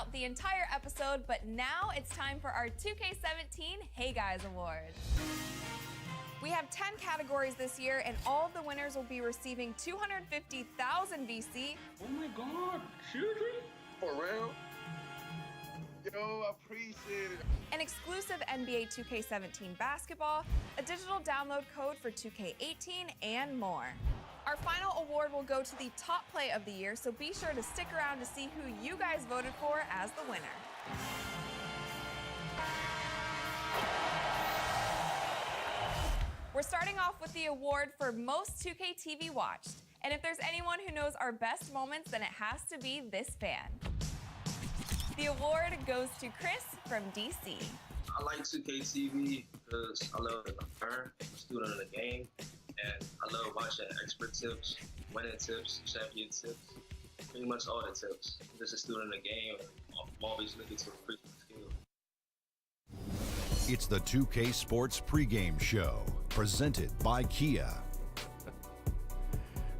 throughout the entire episode, but now it's time for our 2K17 Hey Guys Award. We have 10 categories this year, and all of the winners will be receiving 250,000 VC. Oh my God, seriously? For real? Yo, I appreciate it. An exclusive NBA 2K17 basketball, a digital download code for 2K18, and more. Our final award will go to the top play of the year, so be sure to stick around to see who you guys voted for as the winner. We're starting off with the award for most 2K TV watched. And if there's anyone who knows our best moments, then it has to be this fan. The award goes to Chris from DC. I like 2K TV because I love to learn, I'm a student of the game, and I love watching expert tips, winning tips, champion tips, pretty much all the tips. I'm just a student of the game, and I'm always looking to increase my skills. It's the 2K Sports pregame show, presented by Kia.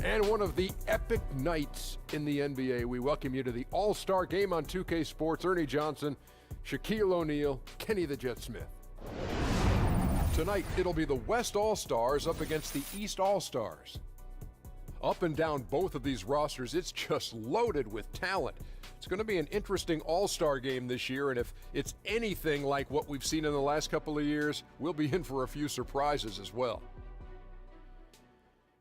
And one of the epic nights in the NBA, we welcome you to the All-Star game on 2K Sports. Ernie Johnson, Shaquille O'Neal, Kenny the Jet Smith. Tonight, it'll be the West All-Stars up against the East All-Stars. Up and down both of these rosters, it's just loaded with talent. It's going to be an interesting All-Star game this year, and if it's anything like what we've seen in the last couple of years, we'll be in for a few surprises as well.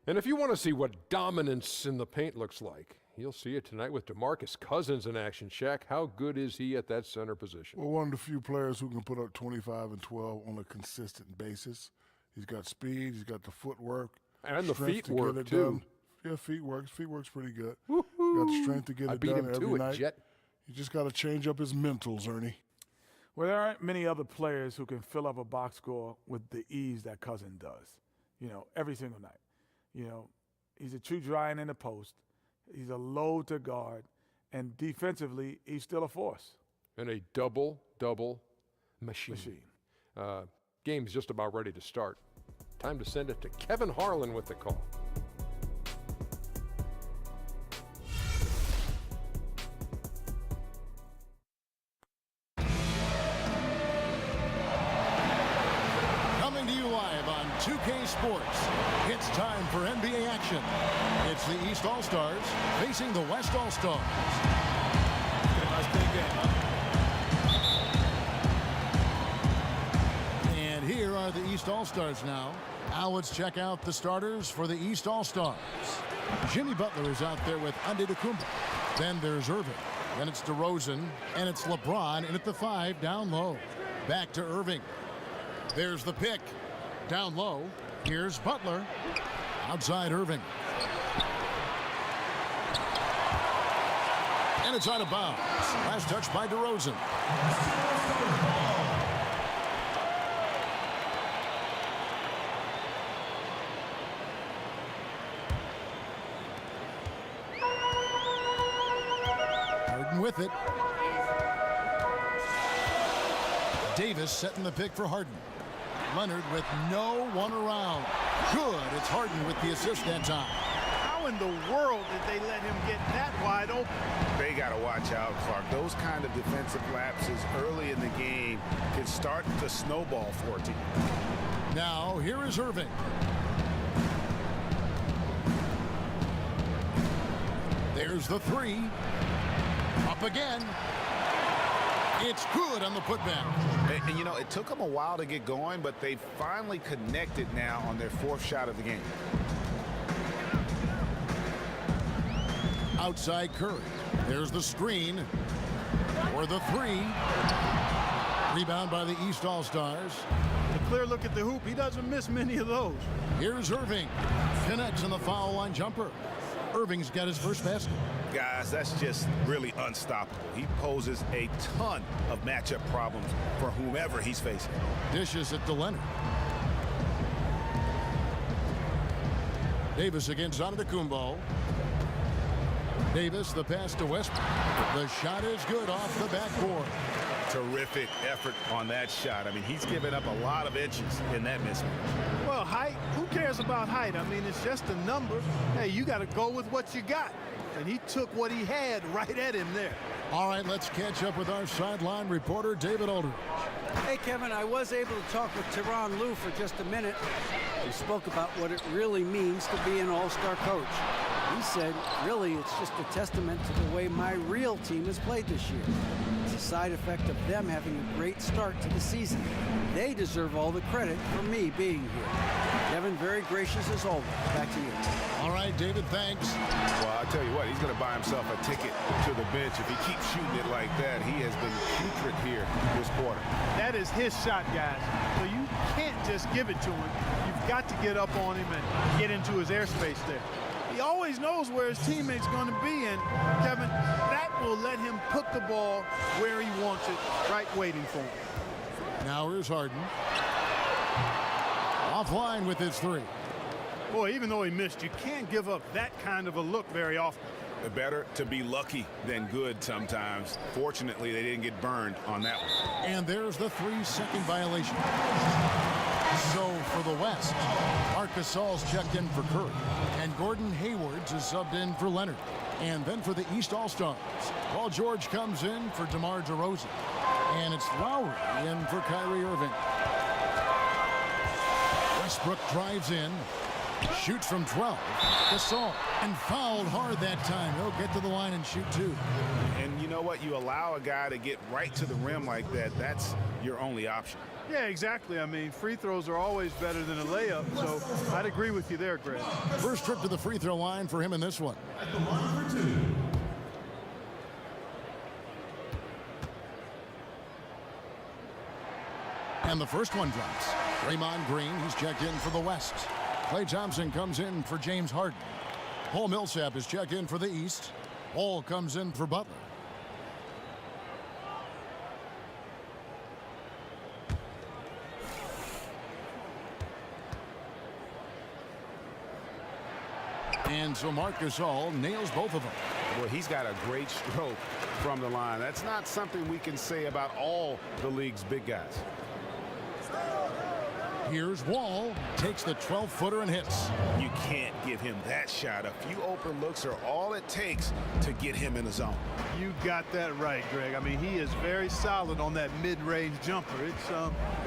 And if you want to see what dominance in the paint looks like, you'll see it tonight with DeMarcus Cousins in action. Shaq, how good is he at that center position? Well, one of the few players who can put up 25 and 12 on a consistent basis. He's got speed, he's got the footwork. And the feet work, too. Done. Yeah, feet works pretty good. Woo-hoo. Got the strength to get it done every night. Jet. You just got to change up his mentals, Ernie. Well, there aren't many other players who can fill up a box score with the ease that Cousin does, every single night. He's a true giant in the post. He's a load to guard. And defensively, he's still a force. And a double machine. Game's just about ready to start. Time to send it to Kevin Harlan with the call. Coming to you live on 2K Sports. It's time for NBA action. It's the East All-Stars facing the West All-Stars. And here are the East All-Stars now. Now let's check out the starters for the East All-Stars. Jimmy Butler is out there with Antetokounmpo. Then there's Irving. Then it's DeRozan. And it's LeBron in at the 5 down low. Back to Irving. There's the pick. Down low. Here's Butler. Outside Irving. And it's out of bounds. Last touch by DeRozan. Harden with it. Davis setting the pick for Harden. Leonard with no one around. Good. It's Harden with the assist that time. How in the world did they let him get that wide open? They got to watch out, Clark. Those kind of defensive lapses early in the game can start to snowball for a team. Now, here is Irving. There's the 3. Up again. It's good on the putback. And it took them a while to get going, but they finally connected now on their 4th shot of the game. Outside Curry. There's the screen for the 3. Rebound by the East All-Stars. A clear look at the hoop. He doesn't miss many of those. Here's Irving. Connects on the foul line jumper. Irving's got his first basket. Guys, that's just really unstoppable. He poses a ton of matchup problems for whomever he's facing. Dishes it to Leonard. Davis against Antetokounmpo. Davis, the pass to Westbrook. The shot is good off the backboard. Terrific effort on that shot. I mean, he's given up a lot of inches in that mismatch. Well, height, who cares about height? I mean, it's just a number. Hey, you got to go with what you got. And he took what he had right at him there. All right, let's catch up with our sideline reporter, David Aldridge. Hey, Kevin, I was able to talk with Tyronn Lue for just a minute. He spoke about what it really means to be an all-star coach. He said, really, it's just a testament to the way my real team has played this year. It's a side effect of them having a great start to the season. They deserve all the credit for me being here. Kevin, very gracious as always. Back to you. All right, David, thanks. Well, I'll tell you what, he's going to buy himself a ticket to the bench. If he keeps shooting it like that, he has been putrid here this quarter. That is his shot, guys. So you can't just give it to him. You've got to get up on him and get into his airspace there. He always knows where his teammate's going to be, and Kevin, that will let him put the ball where he wants it, right waiting for him. Now here's Harden. Offline with his three. Boy, even though he missed, you can't give up that kind of a look very often. Better to be lucky than good sometimes. Fortunately, they didn't get burned on that one. And there's the 3-second violation. So for the West, Marc Gasol's checked in for Curry, and Gordon Hayward's is subbed in for Leonard. And then for the East All-Stars, Paul George comes in for DeMar DeRozan, and it's Lowry in for Kyrie Irving. Westbrook drives in, shoots from 12. Gasol, and fouled hard that time. He'll get to the line and shoot two. And you know what? You allow a guy to get right to the rim like that, that's your only option. Yeah, exactly. I mean, free throws are always better than a layup, so I'd agree with you there, Greg. First trip to the free throw line for him in this one. At the line for two. And the first one drops. Draymond Green, he's checked in for the West. Klay Thompson comes in for James Harden. Paul Millsap is checked in for the East. Paul comes in for Butler. And so Marc Gasol nails both of them. Well, he's got a great stroke from the line. That's not something we can say about all the league's big guys. Here's Wall, takes the 12-footer and hits. You can't give him that shot. A few open looks are all it takes to get him in the zone. You got that right, Greg. I mean, he is very solid on that mid-range jumper.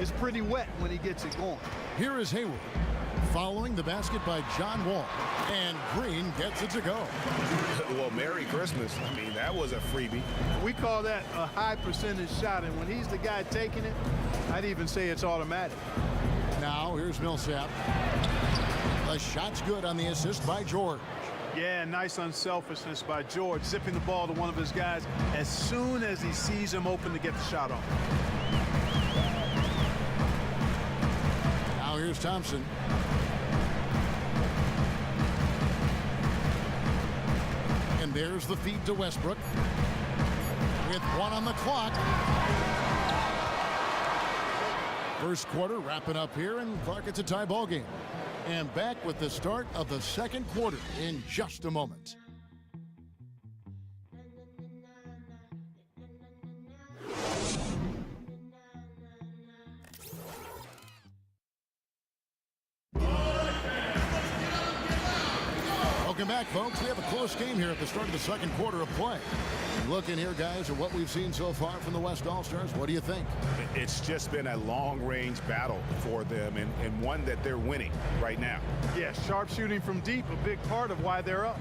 It's pretty wet when he gets it going. Here is Hayward, following the basket by John Wall, and Green gets it to go. Well, Merry Christmas. I mean, that was a freebie. We call that a high percentage shot, and when he's the guy taking it, I'd even say it's automatic. Now here's Millsap. The shot's good on the assist by George. Yeah, nice unselfishness by George, zipping the ball to one of his guys as soon as he sees him open to get the shot off. Now here's Thompson. And there's the feed to Westbrook. With one on the clock. First quarter wrapping up here, and Clark, it's a tie ball game. And back with the start of the second quarter in just a moment. Welcome back, folks. We have a close game here at the start of the second quarter of play. Looking here, guys, at what we've seen so far from the West All-Stars, what do you think? It's just been a long-range battle for them, and one that they're winning right now. Yeah, sharp shooting from deep, a big part of why they're up.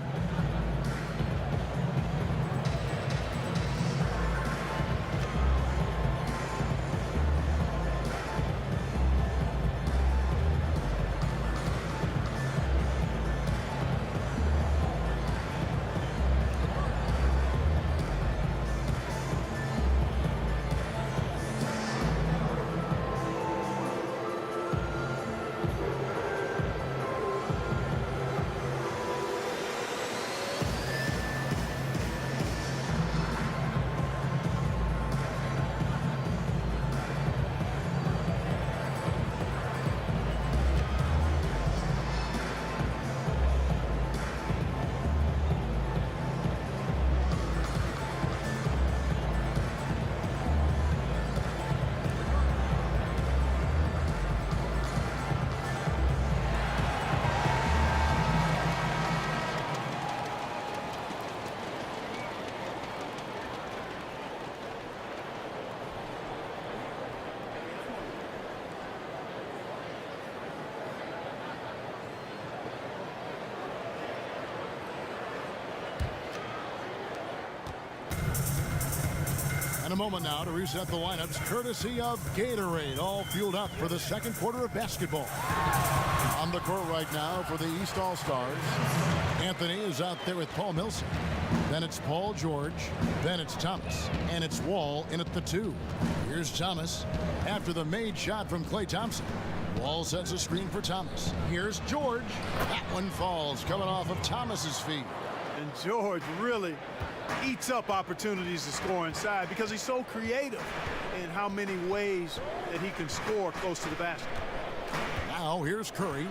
And a moment now to reset the lineups, courtesy of Gatorade, all fueled up for the second quarter of basketball. On the court right now for the East All-Stars, Anthony is out there with Paul Millsap. Then it's Paul George. Then it's Thomas. And it's Wall in at the 2. Here's Thomas after the made shot from Klay Thompson. Wall sets a screen for Thomas. Here's George. That one falls, coming off of Thomas's feet. And George really eats up opportunities to score inside because he's so creative in how many ways that he can score close to the basket. Now here's Curry.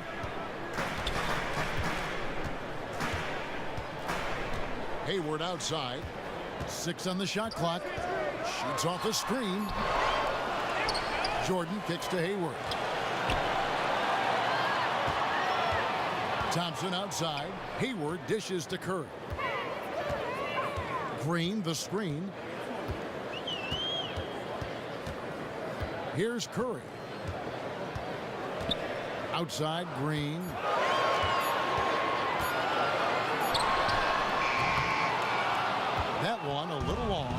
Hayward outside. 6 on the shot clock. Shoots off the screen. Jordan kicks to Hayward. Thompson outside. Hayward dishes to Curry. Green the screen. Here's Curry. Outside Green. That one a little long.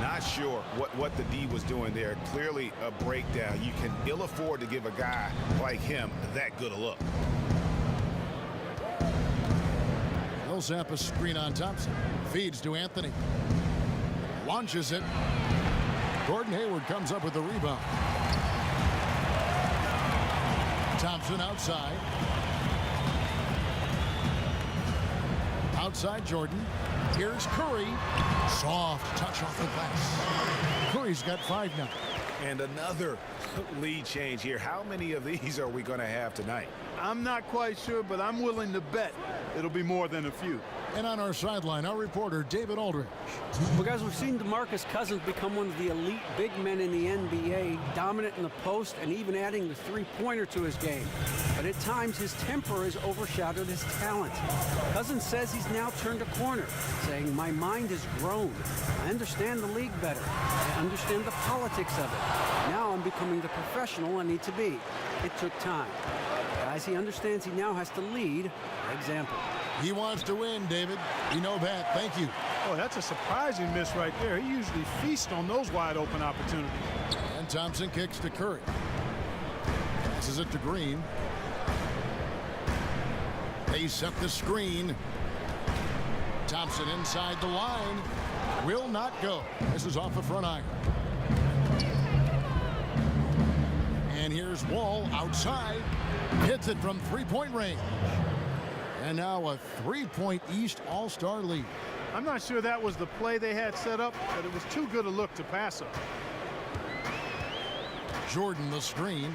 Not sure what the D was doing there. Clearly a breakdown. You can ill afford to give a guy like him that good a look. Millsap a screen on Thompson. Feeds to Anthony. Launches it. Gordon Hayward comes up with the rebound. Thompson outside. Outside Jordan. Here's Curry. Soft touch off the glass. Curry's got 5 now. And another lead change here. How many of these are we going to have tonight? I'm not quite sure, but I'm willing to bet it'll be more than a few. And on our sideline, our reporter, David Aldridge. Well, guys, we've seen DeMarcus Cousins become one of the elite big men in the NBA, dominant in the post and even adding the three-pointer to his game. But at times, his temper has overshadowed his talent. Cousins says he's now turned a corner, saying, "My mind has grown. I understand the league better. I understand the politics of it. Now I'm becoming the professional I need to be. It took time." Guys, he understands he now has to lead by example. He wants to win, David. We know that. Thank you. Oh, that's a surprising miss right there. He usually feasts on those wide open opportunities. And Thompson kicks to Curry. Passes it to Green. They set the screen. Thompson inside the line. Will not go. This is off the front iron. And here's Wall outside. Hits it from three-point range. And now a 3-point East All-Star lead. I'm not sure that was the play they had set up, but it was too good a look to pass up. Jordan the screen.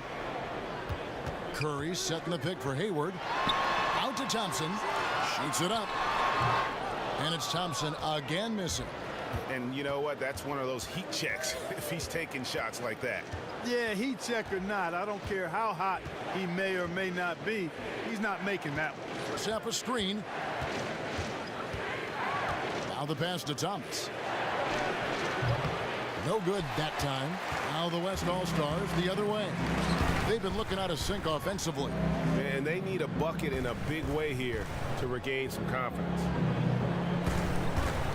Curry setting the pick for Hayward. Out to Thompson. Shoots it up. And it's Thompson again missing. And you know what? That's one of those heat checks if he's taking shots like that. Yeah, heat check or not, I don't care how hot he may or may not be, he's not making that one. Set up a screen. Now the pass to Thomas. No good that time. Now the West All-Stars the other way. They've been looking out of sync offensively. And they need a bucket in a big way here to regain some confidence.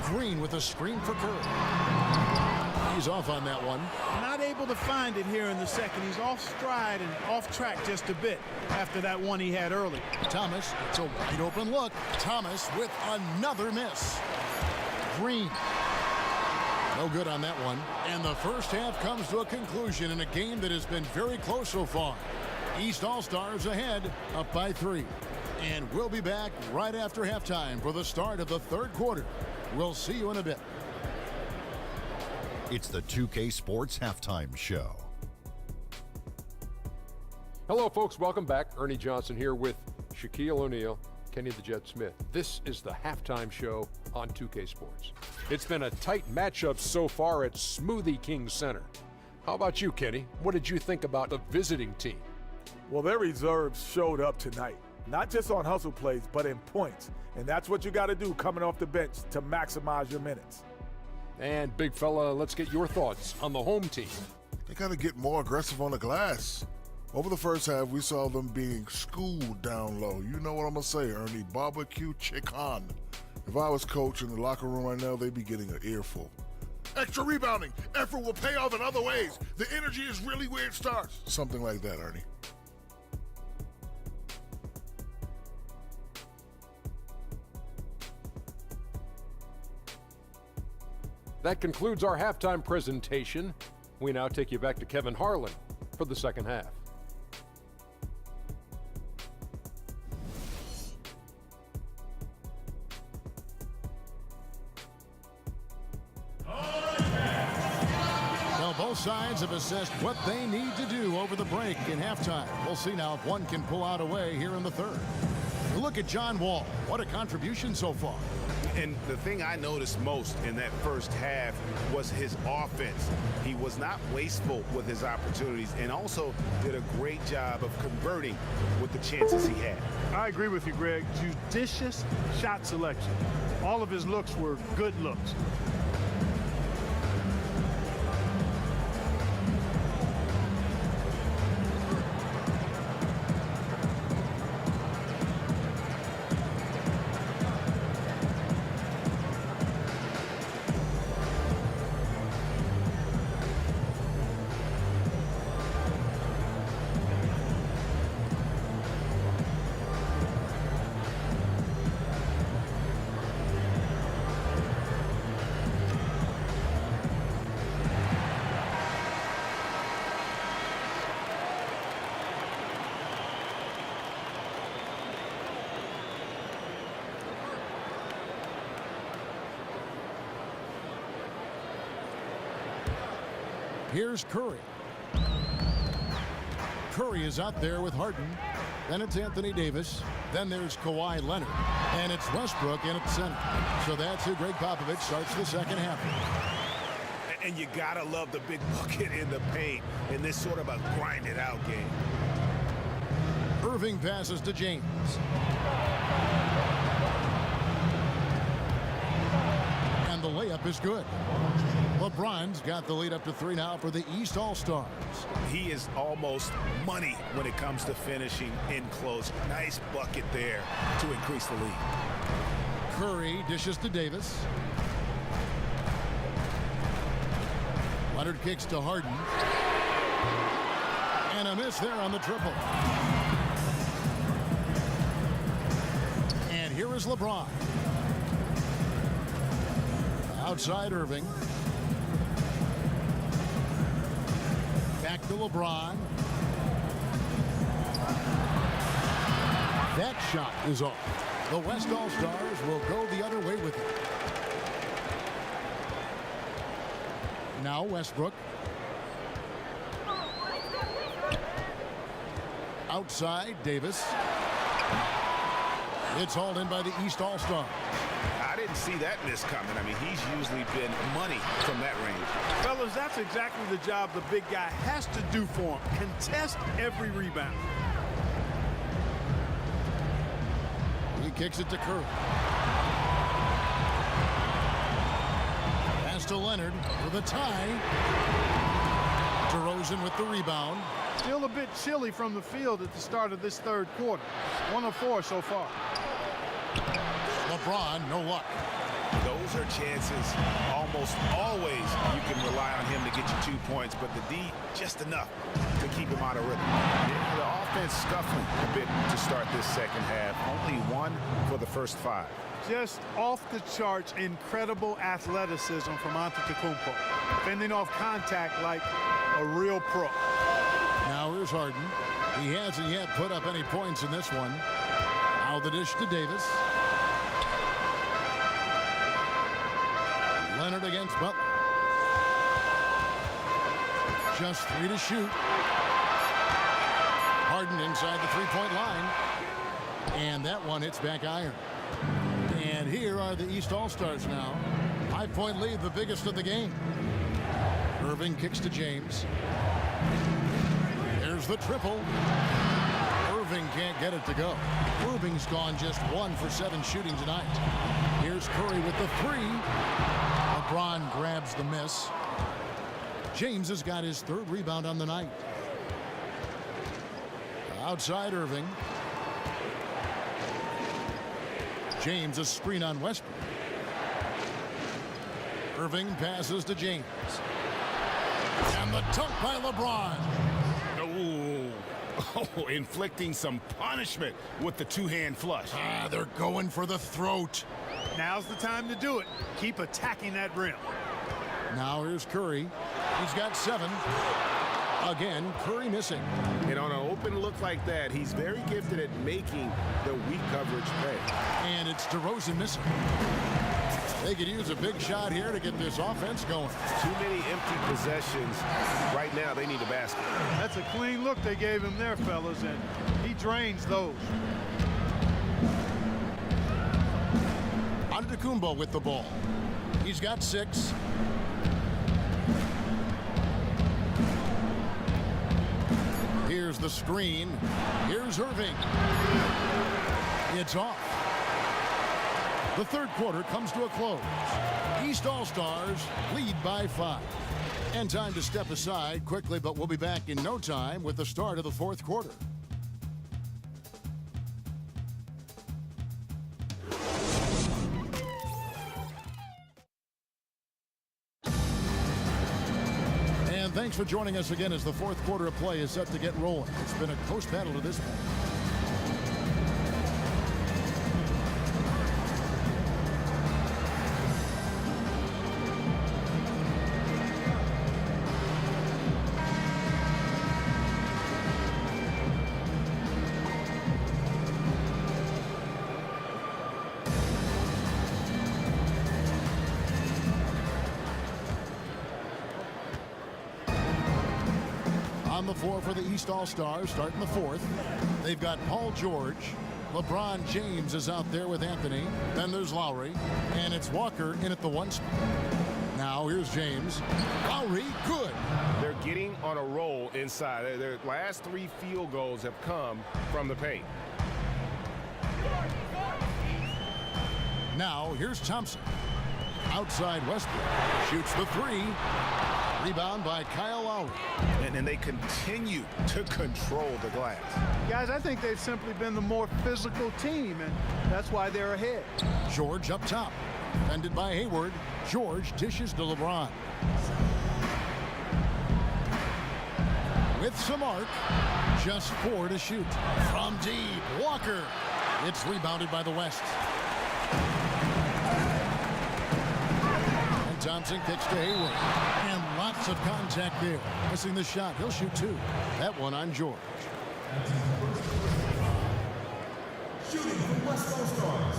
Green with a screen for Curry. He's off on that one. Not able to find it here in the second. He's off stride and off track just a bit after that one he had early. Thomas, it's a wide open look. Thomas with another miss. Green. No good on that one. And the first half comes to a conclusion in a game that has been very close so far. East All-Stars ahead, up by 3. And we'll be back right after halftime for the start of the third quarter. We'll see you in a bit. It's the 2K Sports Halftime Show. Hello, folks. Welcome back. Ernie Johnson here with Shaquille O'Neal, Kenny the Jet Smith. This is the halftime show on 2K Sports. It's been a tight matchup so far at Smoothie King Center. How about you, Kenny? What did you think about the visiting team? Well, their reserves showed up tonight, not just on hustle plays, but in points. And that's what you got to do coming off the bench to maximize your minutes. And big fella, let's get your thoughts on the home team. They got to get more aggressive on the glass. Over the first half, we saw them being schooled down low. You know what I'm going to say, Ernie. Barbecue chicken. If I was coach in the locker room right now, they'd be getting an earful. extra rebounding. Effort will pay off in other ways. The energy is really where it starts. Something like that, Ernie. That concludes our halftime presentation. We now take you back to Kevin Harlan for the second half. Well, both sides have assessed what they need to do over the break in halftime. We'll see now if one can pull out a way here in the third. Look at John Wall. What a contribution so far. And the thing I noticed most in that first half was his offense. He was not wasteful with his opportunities and also did a great job of converting with the chances he had. I agree with you, Greg. Judicious shot selection. All of his looks were good looks. Here's Curry. Curry is out there with Harden. Then it's Anthony Davis. Then there's Kawhi Leonard. And it's Westbrook in at center. So that's who Greg Popovich starts the second half. And you gotta love the big bucket in the paint in this sort of a grinded out game. Irving passes to James. And the layup is good. LeBron's got the lead up to 3 now for the East All-Stars. He is almost money when it comes to finishing in close. Nice bucket there to increase the lead. Curry dishes to Davis. Leonard kicks to Harden. And a miss there on the triple. And here is LeBron. Outside Irving. Back to LeBron. That shot is off. The West All-Stars will go the other way with it. Now Westbrook. Outside Davis. It's hauled in by the East All-Stars. I didn't see that miss coming. I mean, he's usually been money from that range. Fellas, that's exactly the job the big guy has to do for him. Contest every rebound. He kicks it to Curry. Pass to Leonard for the tie. DeRozan with the rebound. Still a bit chilly from the field at the start of this third quarter. 1 of 4 so far. LeBron, no luck. Those are chances almost always you can rely on him to get you 2 points, but the D, just enough to keep him out of rhythm. Yeah, the offense scuffling a bit to start this second half. Only 1 for the first 5. Just off the charts, incredible athleticism from Antetokounmpo. Fending off contact like a real pro. Now here's Harden. He hasn't yet put up any points in this one. Now the dish to Davis. Leonard against Butler. Just 3 to shoot. Harden inside the 3-point line. And that one hits back iron. And here are the East All-Stars now. 5-point lead, the biggest of the game. Irving kicks to James. There's the triple. Irving can't get it to go. Irving's gone just 1 for 7 shooting tonight. Here's Curry with the 3. LeBron grabs the miss. James has got his 3rd rebound on the night. Outside Irving. James a screen on Westbrook. Irving passes to James. And the dunk by LeBron. Oh, inflicting some punishment with the two-hand flush. They're going for the throat. Now's the time to do it. Keep attacking that rim. Now here's Curry. He's got 7. Again, Curry missing. And on an open look like that, he's very gifted at making the weak coverage pay. And it's DeRozan missing. They could use a big shot here to get this offense going. Too many empty possessions. Right now, they need a basket. That's a clean look they gave him there, fellas, and he drains those. Antetokounmpo with the ball. He's got 6. Here's the screen. Here's Irving. It's off. The third quarter comes to a close. East All-Stars lead by 5. And time to step aside quickly, but we'll be back in no time with the start of the fourth quarter. And thanks for joining us again as the fourth quarter of play is set to get rolling. It's been a close battle to this point. On the floor for the East All-Stars, starting the fourth. They've got Paul George. LeBron James is out there with Anthony. Then there's Lowry. And it's Walker in at the 1 spot. Now here's James. Lowry, good. They're getting on a roll inside. Their last 3 field goals have come from the paint. Now here's Thompson. Outside Westbrook. Shoots the 3. Rebound by Kyle Lowry. And they continue to control the glass. Guys, I think they've simply been the more physical team, and that's why they're ahead. George up top. Defended by Hayward. George dishes to LeBron. With some arc. Just 4 to shoot. From deep. Walker. It's rebounded by the West. And Thompson kicks to Hayward. And lots of contact there. Missing the shot. He'll shoot 2. That one on George. Shooting from West All-Stars,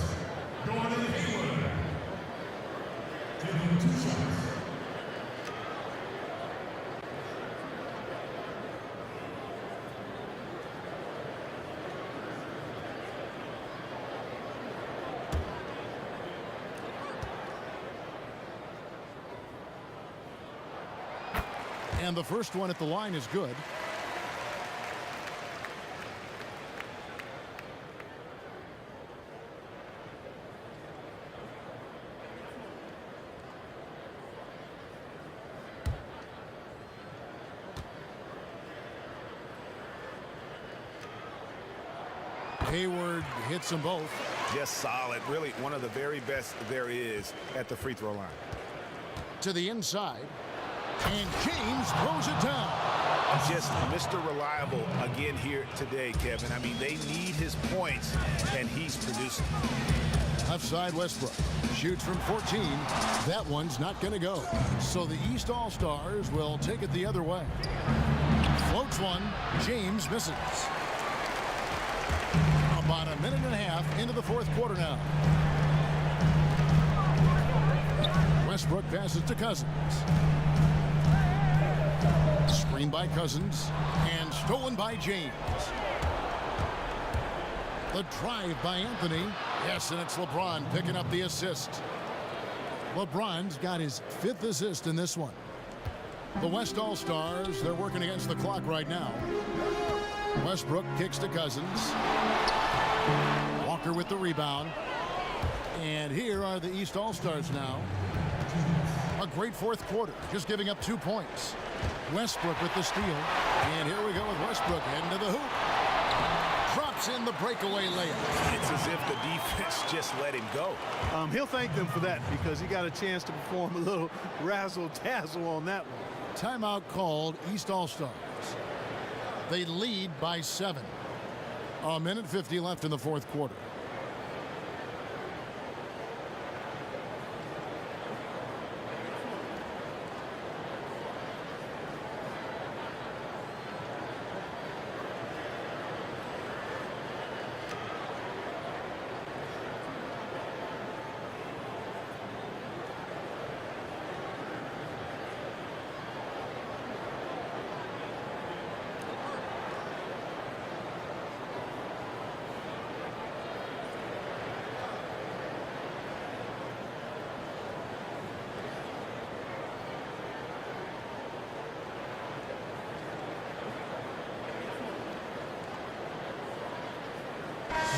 Gordon Hayward. Taking 2 shots. And the first one at the line is good. Hayward hits them both. Just solid. Really one of the very best there is at the free throw line. To the inside. And James throws it down. Just Mr. Reliable again here today, Kevin. I mean, they need his points, and he's producing. Left side Westbrook. Shoots from 14. That one's not going to go. So the East All-Stars will take it the other way. Floats one. James misses. About a minute and a half into the fourth quarter now. Westbrook passes to Cousins. Screen by Cousins and stolen by James. The drive by Anthony. Yes, and it's LeBron picking up the assist. LeBron's got his 5th assist in this one. The West All-Stars, they're working against the clock right now. Westbrook kicks to Cousins. Walker with the rebound. And here are the East All-Stars now. A great fourth quarter, just giving up 2 points. Westbrook with the steal. And here we go with Westbrook heading to the hoop. Drops puts in the breakaway layup. It's as if the defense just let him go. He'll thank them for that because he got a chance to perform a little razzle-dazzle on that one. Timeout called, East All-Stars. They lead by 7. A minute 50 left in the fourth quarter.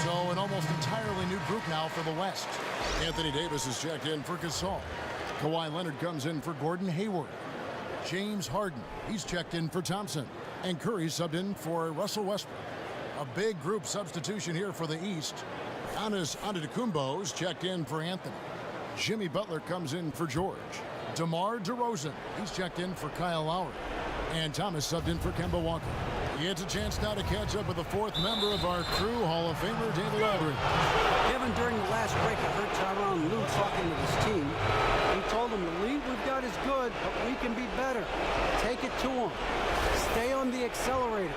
So an almost entirely new group now for the West. Anthony Davis is checked in for Gasol. Kawhi Leonard comes in for Gordon Hayward. James Harden, he's checked in for Thompson. And Curry subbed in for Russell Westbrook. A big group substitution here for the East. Giannis Antetokounmpo's checked in for Anthony. Jimmy Butler comes in for George. DeMar DeRozan, he's checked in for Kyle Lowry. And Thomas subbed in for Kemba Walker. He gets a chance now to catch up with the fourth member of our crew, Hall of Famer David Aldridge. Kevin, during the last break, I heard Tyronn Lue talking to his team. He told them, the lead we've got is good, but we can be better. Take it to them. Stay on the accelerator.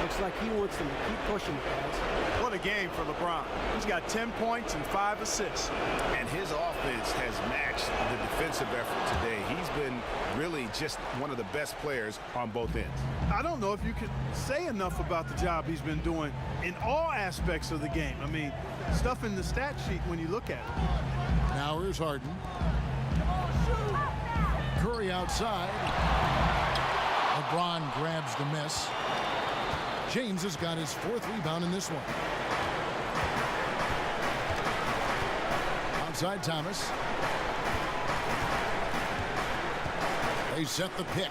Looks like he wants them to keep pushing, guys. What a game for LeBron. He's got 10 points and 5 assists. And his offense has matched the defensive effort today. He's been really just one of the best players on both ends. I don't know if you can say enough about the job he's been doing in all aspects of the game. I mean, stuff in the stat sheet when you look at it. Now here's Harden. Curry outside. LeBron grabs the miss. James has got his 4th rebound in this one. Outside Thomas. They set the pick.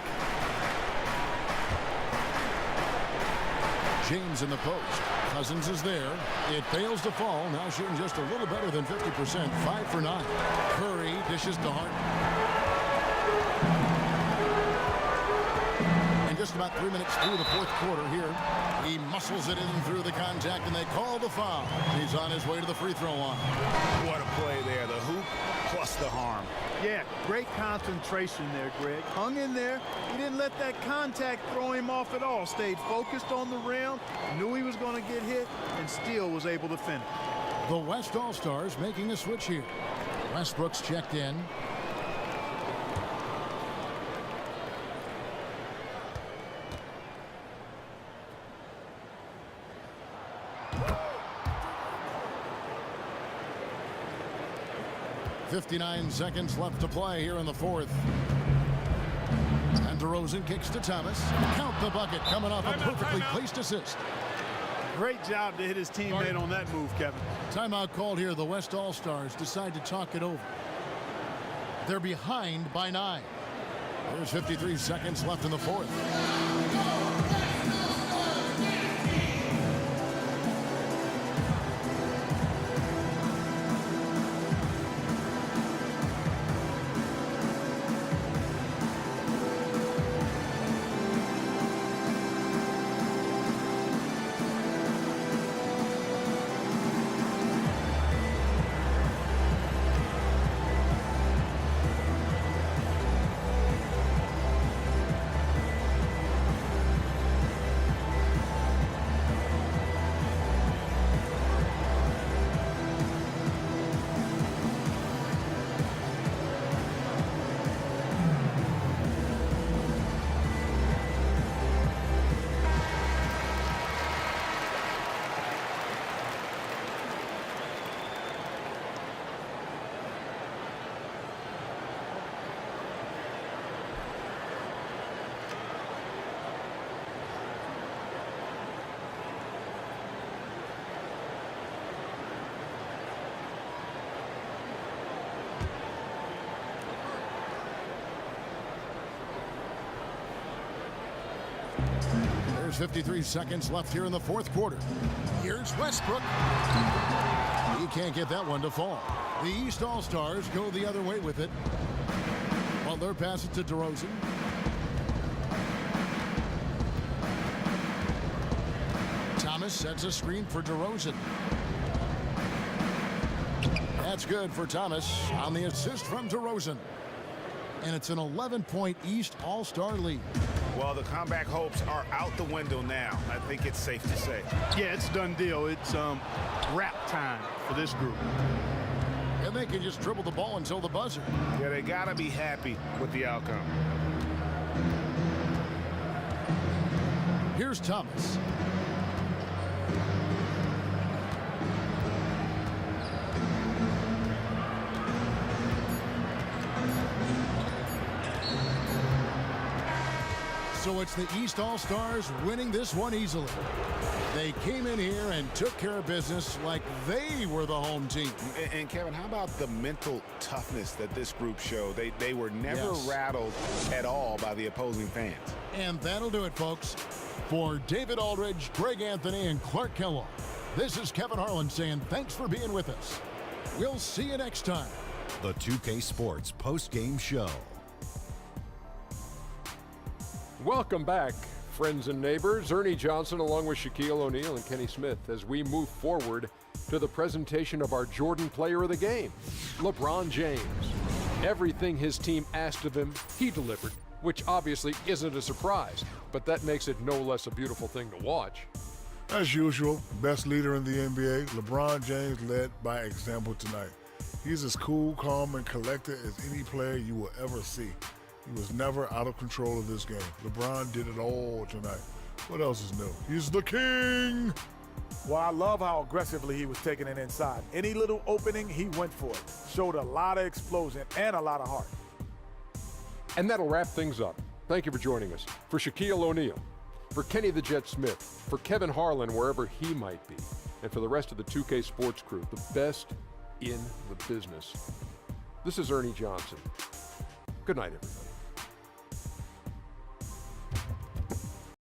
James in the post. Cousins is there. It fails to fall. Now shooting just a little better than 50%. 5 for 9. Curry dishes to Harden. And just about 3 minutes through the fourth quarter here. He muscles it in through the contact, and they call the foul. He's on his way to the free throw line. What a play there. The hoop plus the harm. Yeah, great concentration there, Greg. Hung in there. He didn't let that contact throw him off at all. Stayed focused on the rim, knew he was going to get hit, and still was able to finish. The West All-Stars making a switch here. Westbrook's checked in. .59 seconds left to play here in the fourth. And DeRozan kicks to Thomas. Count the bucket coming off a perfectly placed assist. Great job to hit his teammate on that move, Kevin. Timeout called here. The West All-Stars decide to talk it over. They're behind by 9. There's 53 seconds left in the fourth. There's 53 seconds left here in the fourth quarter. Here's Westbrook. He can't get that one to fall. The East All-Stars go the other way with it. Butler passes to DeRozan. Thomas sets a screen for DeRozan. That's good for Thomas on the assist from DeRozan. And it's an 11-point East All-Star lead. Well, the comeback hopes are out the window now. I think it's safe to say. Yeah, it's done deal. It's wrap time for this group. And they can just dribble the ball until the buzzer. Yeah, they got to be happy with the outcome. Here's Thomas. So it's the East All-Stars winning this one easily. They came in here and took care of business like they were the home team. And Kevin, how about the mental toughness that this group showed? They were never rattled at all by the opposing fans. And that'll do it, folks. For David Aldridge, Greg Anthony, and Clark Kellogg, this is Kevin Harlan saying thanks for being with us. We'll see you next time. The 2K Sports post-game show. Welcome back, friends and neighbors. Ernie Johnson along with Shaquille O'Neal and Kenny Smith as we move forward to the presentation of our Jordan Player of the Game, LeBron James. Everything his team asked of him, he delivered, which obviously isn't a surprise, but that makes it no less a beautiful thing to watch. As usual, best leader in the NBA, LeBron James led by example tonight. He's as cool, calm, and collected as any player you will ever see. He was never out of control of this game. LeBron did it all tonight. What else is new? He's the king! Well, I love how aggressively he was taking it inside. Any little opening, he went for it. Showed a lot of explosion and a lot of heart. And that'll wrap things up. Thank you for joining us. For Shaquille O'Neal, for Kenny the Jet Smith, for Kevin Harlan, wherever he might be, and for the rest of the 2K Sports crew, the best in the business. This is Ernie Johnson. Good night, everybody.